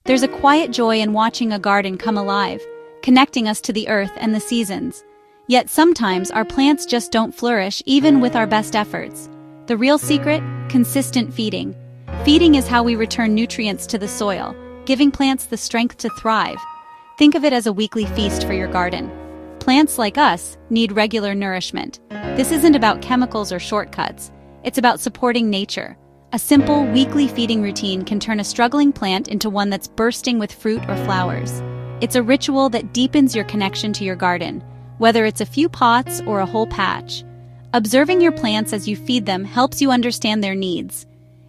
There's a quiet joy in watching a garden come alive, connecting us to the earth and the seasons. Yet sometimes our plants just don't flourish even with our best efforts. The real secret? Consistent feeding. Feeding is how we return nutrients to the soil, giving plants the strength to thrive. Think of it as a weekly feast for your garden. Plants like us need regular nourishment. This isn't about chemicals or shortcuts. It's about supporting nature. A simple, weekly feeding routine can turn a struggling plant into one that's bursting with fruit or flowers. It's a ritual that deepens your connection to your garden, whether it's a few pots or a whole patch. Observing your plants as you feed them helps you understand their needs.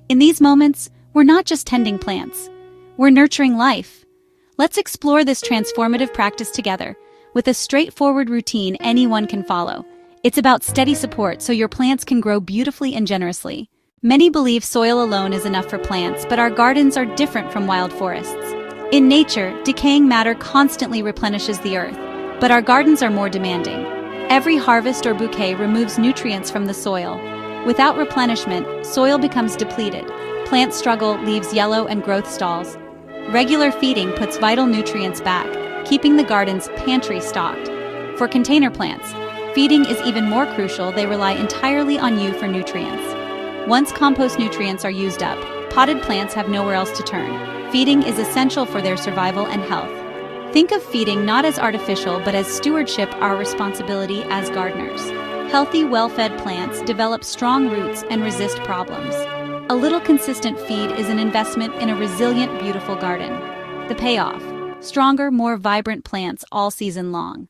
In these moments, we're not just tending plants. We're nurturing life. Let's explore this transformative practice together, with a straightforward routine anyone can follow. It's about steady support so your plants can grow beautifully and generously. Many believe soil alone is enough for plants, but our gardens are different from wild forests. In nature, decaying matter constantly replenishes the earth, but our gardens are more demanding. Every harvest or bouquet removes nutrients from the soil. Without replenishment, soil becomes depleted. Plants struggle, leaves yellow, and growth stalls. Regular feeding puts vital nutrients back, keeping the garden's pantry stocked. For container plants, feeding is even more crucial. They rely entirely on you for nutrients. Once compost nutrients are used up, potted plants have nowhere else to turn. Feeding is essential for their survival and health. Think of feeding not as artificial but as stewardship, our responsibility as gardeners. Healthy, well-fed plants develop strong roots and resist problems. A little consistent feed is an investment in a resilient, beautiful garden. The payoff: stronger, more vibrant plants all season long.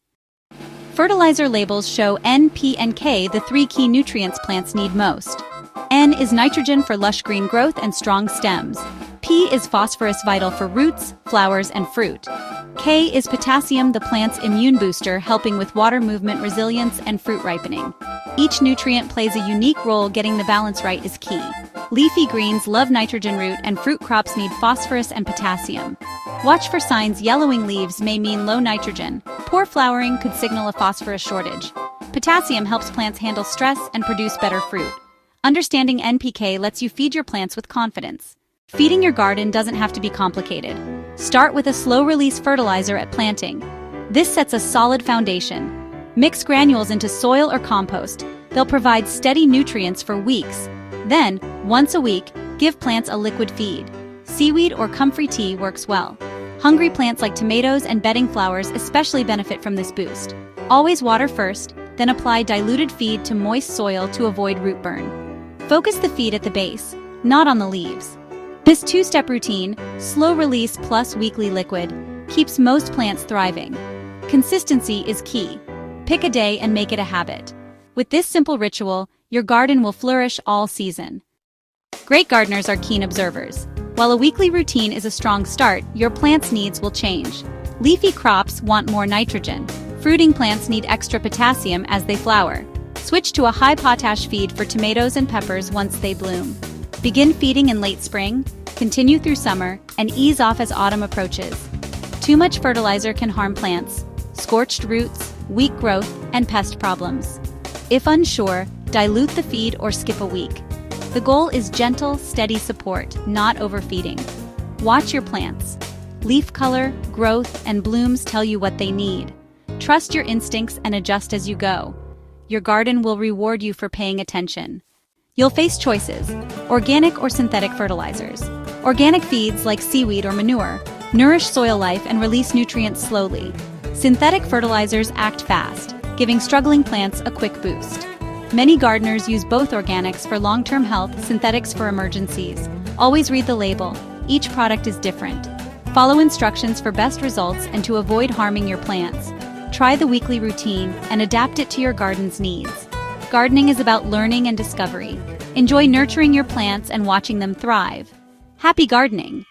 Fertilizer labels show N, P, and K, the 3 key nutrients plants need most. N is nitrogen for lush green growth and strong stems. P is phosphorus, vital for roots, flowers, and fruit. K is potassium, the plant's immune booster, helping with water movement, resilience, and fruit ripening. Each nutrient plays a unique role. Getting the balance right is key. Leafy greens love nitrogen, root and fruit crops need phosphorus and potassium. Watch for signs. Yellowing leaves may mean low nitrogen. Poor flowering could signal a phosphorus shortage. Potassium helps plants handle stress and produce better fruit. Understanding NPK lets you feed your plants with confidence. Feeding your garden doesn't have to be complicated. Start with a slow-release fertilizer at planting. This sets a solid foundation. Mix granules into soil or compost. They'll provide steady nutrients for weeks. Then, once a week, give plants a liquid feed. Seaweed or comfrey tea works well. Hungry plants like tomatoes and bedding flowers especially benefit from this boost. Always water first, then apply diluted feed to moist soil to avoid root burn. Focus the feed at the base, not on the leaves. This two-step routine, slow release plus weekly liquid, keeps most plants thriving. Consistency is key. Pick a day and make it a habit. With this simple ritual, your garden will flourish all season. Great gardeners are keen observers. While a weekly routine is a strong start, your plant's needs will change. Leafy crops want more nitrogen. Fruiting plants need extra potassium as they flower. Switch to a high potash feed for tomatoes and peppers once they bloom. Begin feeding in late spring, continue through summer, and ease off as autumn approaches. Too much fertilizer can harm plants, scorched roots, weak growth, and pest problems. If unsure, dilute the feed or skip a week. The goal is gentle, steady support, not overfeeding. Watch your plants. Leaf color, growth, and blooms tell you what they need. Trust your instincts and adjust as you go. Your garden will reward you for paying attention. You'll face choices: organic or synthetic fertilizers. Organic feeds like seaweed or manure nourish soil life and release nutrients slowly. Synthetic fertilizers act fast, giving struggling plants a quick boost. Many gardeners use both: organics for long-term health, synthetics for emergencies. Always read the label. Each product is different. Follow instructions for best results and to avoid harming your plants. Try the weekly routine and adapt it to your garden's needs. Gardening is about learning and discovery. Enjoy nurturing your plants and watching them thrive. Happy gardening!